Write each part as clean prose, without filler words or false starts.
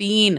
3?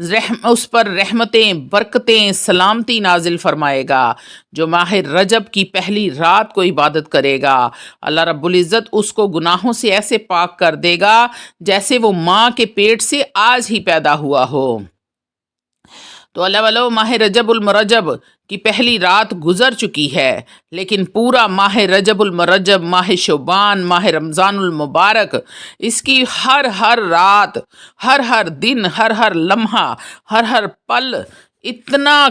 اس پر رحمتیں، برکتیں، سلامتی نازل فرمائے گا۔ جو ماہ رجب کی پہلی رات کو عبادت کرے گا، اللہ رب العزت اس کو گناہوں سے ایسے پاک کر دے گا جیسے وہ ماں کے پیٹ سے آج ہی پیدا ہوا ہو۔ تو اللہ والو، ماہ رجب المرجب کی پہلی رات گزر چکی ہے، لیکن پورا ماہ رجب المرجب، ماہ شعبان، ماہ رمضان المبارک، اس کی ہر رات، ہر دن، ہر لمحہ، ہر پل اتنا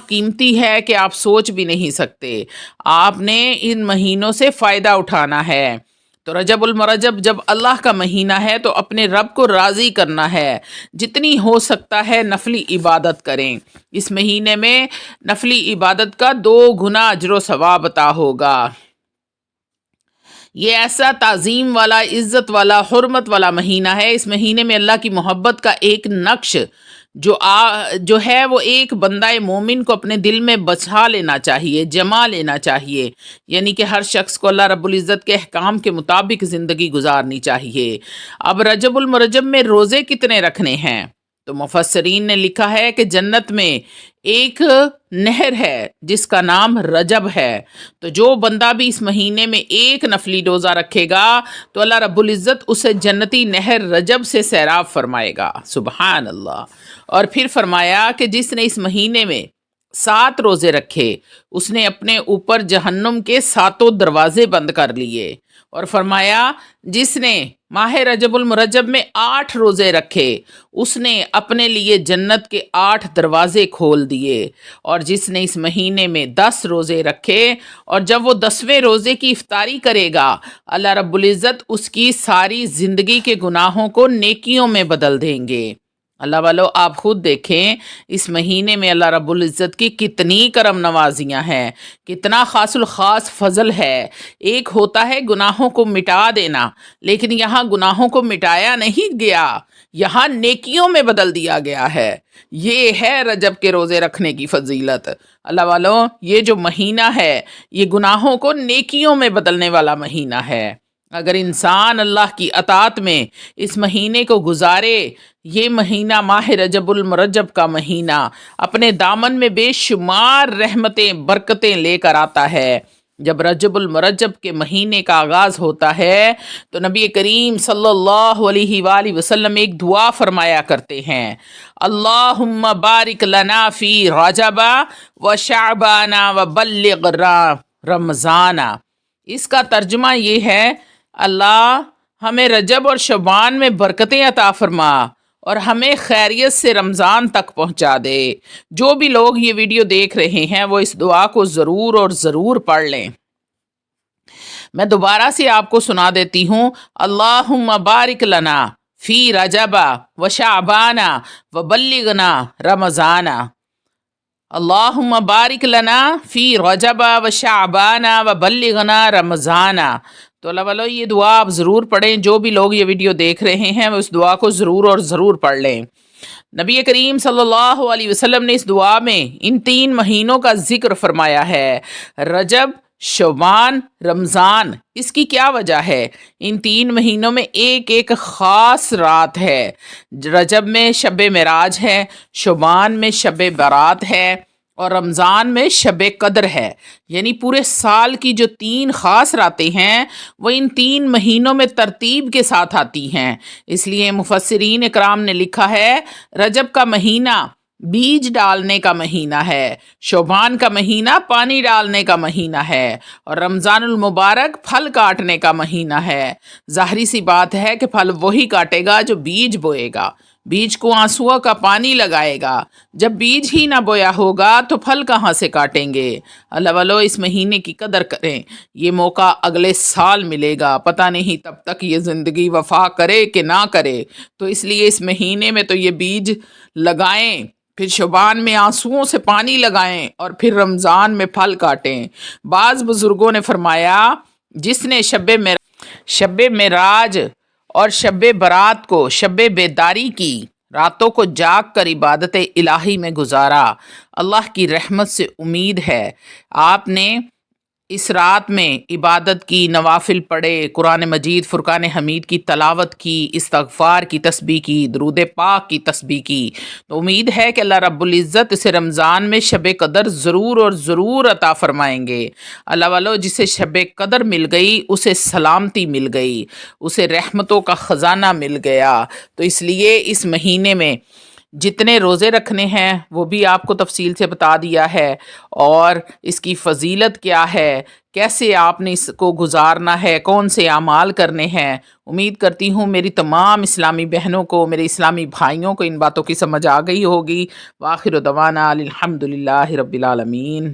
قیمتی ہے کہ آپ سوچ بھی نہیں سکتے۔ آپ نے ان مہینوں سے فائدہ اٹھانا ہے۔ تو رجب المرجب جب اللہ کا مہینہ ہے تو اپنے رب کو راضی کرنا ہے، جتنی ہو سکتا ہے نفلی عبادت کریں۔ اس مہینے میں نفلی عبادت کا 2 گنا اجر و ثواب عطا ہوگا۔ یہ ایسا تعظیم والا، عزت والا، حرمت والا مہینہ ہے۔ اس مہینے میں اللہ کی محبت کا ایک نقش جو ہے وہ ایک بندہ مومن کو اپنے دل میں بچا لینا چاہیے، جما لینا چاہیے، یعنی کہ ہر شخص کو اللہ رب العزت کے احکام کے مطابق زندگی گزارنی چاہیے۔ اب رجب المرجب میں روزے کتنے رکھنے ہیں؟ تو مفسرین نے لکھا ہے کہ جنت میں ایک نہر ہے جس کا نام رجب ہے، تو جو بندہ بھی اس مہینے میں ایک نفلی روزہ رکھے گا تو اللہ رب العزت اسے جنتی نہر رجب سے سیراب فرمائے گا۔ سبحان اللہ۔ اور پھر فرمایا کہ جس نے اس مہینے میں 7 روزے رکھے، اس نے اپنے اوپر جہنم کے 7 دروازے بند کر لیے۔ اور فرمایا جس نے ماہ رجب المرجب میں 8 روزے رکھے، اس نے اپنے لیے جنت کے 8 دروازے کھول دیے۔ اور جس نے اس مہینے میں 10 روزے رکھے، اور جب وہ 10ویں روزے کی افطاری کرے گا، اللہ رب العزت اس کی ساری زندگی کے گناہوں کو نیکیوں میں بدل دیں گے۔ اللہ والو، آپ خود دیکھیں اس مہینے میں اللہ رب العزت کی کتنی کرم نوازیاں ہیں، کتنا خاص الخاص فضل ہے۔ ایک ہوتا ہے گناہوں کو مٹا دینا، لیکن یہاں گناہوں کو مٹایا نہیں گیا، یہاں نیکیوں میں بدل دیا گیا ہے۔ یہ ہے رجب کے روزے رکھنے کی فضیلت۔ اللہ والو، یہ جو مہینہ ہے یہ گناہوں کو نیکیوں میں بدلنے والا مہینہ ہے۔ اگر انسان اللہ کی اطاعت میں اس مہینے کو گزارے، یہ مہینہ ماہ رجب المرجب کا مہینہ اپنے دامن میں بے شمار رحمتیں، برکتیں لے کر آتا ہے۔ جب رجب المرجب کے مہینے کا آغاز ہوتا ہے تو نبی کریم صلی اللہ علیہ وآلہ وسلم ایک دعا فرمایا کرتے ہیں، اللہم بارک لنا فی رجب و شعبان و بلغ رمضان۔ اس کا ترجمہ یہ ہے، اللہ ہمیں رجب اور شعبان میں برکتیں عطا فرما اور ہمیں خیریت سے رمضان تک پہنچا دے۔ جو بھی لوگ یہ ویڈیو دیکھ رہے ہیں وہ اس دعا کو ضرور پڑھ لیں۔ میں دوبارہ سے آپ کو سنا دیتی ہوں، اللہم بارک لنا فی رجب و شعبان و بلغنا رمضان۔ اللہم بارک لنا فی رجب و شعبان و بلغنا رمضان۔ تو اللہ والو، یہ دعا آپ ضرور پڑھیں۔ جو بھی لوگ یہ ویڈیو دیکھ رہے ہیں وہ اس دعا کو ضرور پڑھ لیں۔ نبی کریم صلی اللہ علیہ وسلم نے اس دعا میں ان 3 مہینوں کا ذکر فرمایا ہے، رجب، شعبان، رمضان۔ اس کی کیا وجہ ہے؟ ان 3 مہینوں میں ایک خاص رات ہے۔ رجب میں شب معراج ہے، شعبان میں شب برات ہے، اور رمضان میں شب قدر ہے۔ یعنی پورے سال کی جو 3 خاص راتیں ہیں وہ ان 3 مہینوں میں ترتیب کے ساتھ آتی ہیں۔ اس لیے مفسرین اکرام نے لکھا ہے، رجب کا مہینہ بیج ڈالنے کا مہینہ ہے، شعبان کا مہینہ پانی ڈالنے کا مہینہ ہے، اور رمضان المبارک پھل کاٹنے کا مہینہ ہے۔ ظاہری سی بات ہے کہ پھل وہی کاٹے گا جو بیج بوئے گا، بیج کو آنسوؤں کا پانی لگائے گا۔ جب بیج ہی نہ بویا ہوگا تو پھل کہاں سے کاٹیں گے؟ اللہ والو، اس مہینے کی قدر کریں، یہ موقع اگلے سال ملے گا، پتہ نہیں تب تک یہ زندگی وفا کرے کہ نہ کرے۔ تو اس لیے اس مہینے میں تو یہ بیج لگائیں، پھر شعبان میں آنسوؤں سے پانی لگائیں، اور پھر رمضان میں پھل کاٹیں۔ بعض بزرگوں نے فرمایا، جس نے شب معراج اور شب برات کو، شب بیداری کی راتوں کو جاگ کر عبادت الہی میں گزارا، اللہ کی رحمت سے امید ہے۔ آپ نے اس رات میں عبادت کی، نوافل پڑھے، قرآن مجید فرقان حمید کی تلاوت کی، استغفار کی تسبیح کی، درود پاک کی تسبیح کی، تو امید ہے کہ اللہ رب العزت اسے رمضان میں شب قدر ضرور اور ضرور عطا فرمائیں گے۔ اللہ والو، جسے شب قدر مل گئی اسے سلامتی مل گئی، اسے رحمتوں کا خزانہ مل گیا۔ تو اس لیے اس مہینے میں جتنے روزے رکھنے ہیں وہ بھی آپ کو تفصیل سے بتا دیا ہے، اور اس کی فضیلت کیا ہے، کیسے آپ نے اس کو گزارنا ہے، کون سے اعمال کرنے ہیں۔ امید کرتی ہوں میری تمام اسلامی بہنوں کو، میرے اسلامی بھائیوں کو ان باتوں کی سمجھ آ گئی ہوگی۔ وآخر دعوانا الحمدللہ رب العالمین۔